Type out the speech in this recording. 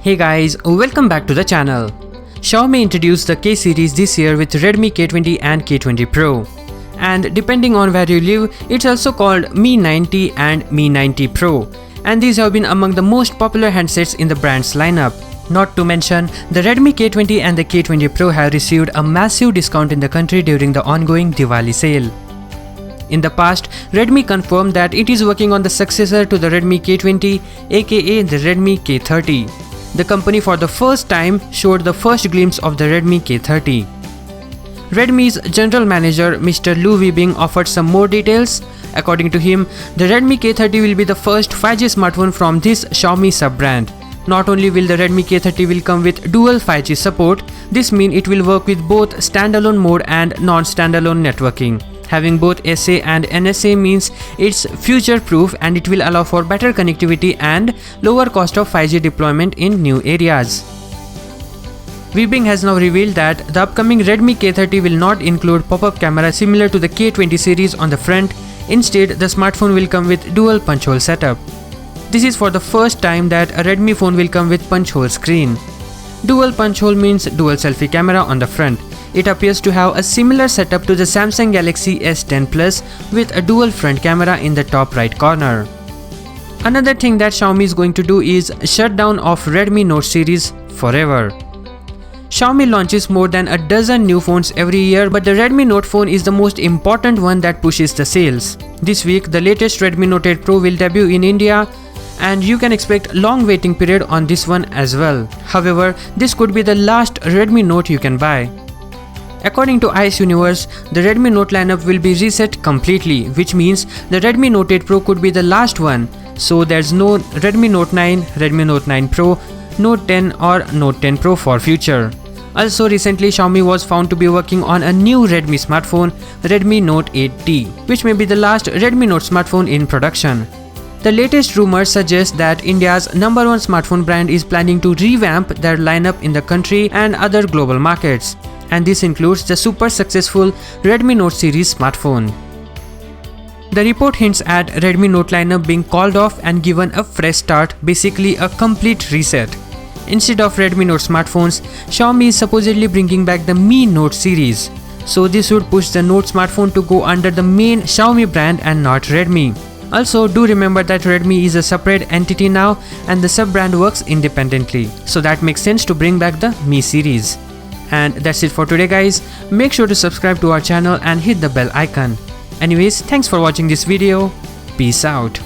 Hey guys, welcome back to the channel. Xiaomi introduced the K series this year with Redmi K20 and K20 Pro. And depending on where you live, it's also called Mi 90 and Mi 90 Pro. And these have been among the most popular handsets in the brand's lineup. Not to mention, the Redmi K20 and the K20 Pro have received a massive discount in the country during the ongoing Diwali sale. In the past, Redmi confirmed that it is working on the successor to the Redmi K20, aka the Redmi K30. The company for the first time showed the first glimpse of the Redmi K30. Redmi's general manager Mr. Weibing offered some more details. According to him, the Redmi K30 will be the first 5G smartphone from this Xiaomi sub-brand. Not only will the Redmi K30 will come with dual 5G support, this means it will work with both standalone mode and non-standalone networking. Having both SA and NSA means it's future-proof and it will allow for better connectivity and lower cost of 5G deployment in new areas. Weibing has now revealed that the upcoming Redmi K30 will not include pop-up camera similar to the K20 series on the front. Instead, the smartphone will come with dual punch hole setup. This is for the first time that a Redmi phone will come with punch hole screen. Dual punch hole means dual selfie camera on the front. It appears to have a similar setup to the Samsung Galaxy S10 Plus with a dual front camera in the top right corner. Another thing that Xiaomi is going to do is shutdown of Redmi Note series forever. Xiaomi launches more than a dozen new phones every year, but the Redmi Note phone is the most important one that pushes the sales. This week, the latest Redmi Note 8 Pro will debut in India, and you can expect long waiting period on this one as well. However, this could be the last Redmi Note you can buy. According to IceUniverse, the Redmi Note lineup will be reset completely, which means the Redmi Note 8 Pro could be the last one. So there's no Redmi Note 9, Redmi Note 9 Pro, Note 10 or Note 10 Pro for future. Also recently, Xiaomi was found to be working on a new Redmi smartphone, Redmi Note 8T, which may be the last Redmi Note smartphone in production. The latest rumors suggest that India's #1 smartphone brand is planning to revamp their lineup in the country and other global markets. And this includes the super successful Redmi Note series smartphone. The report hints at Redmi Note lineup being called off and given a fresh start, basically a complete reset. Instead of Redmi Note smartphones, Xiaomi is supposedly bringing back the Mi Note series. So this would push the Note smartphone to go under the main Xiaomi brand and not Redmi. Also, do remember that Redmi is a separate entity now and the sub-brand works independently. So that makes sense to bring back the Mi series. And that's it for today guys. Make sure to subscribe to our channel and hit the bell icon. Anyways, thanks for watching this video. Peace out.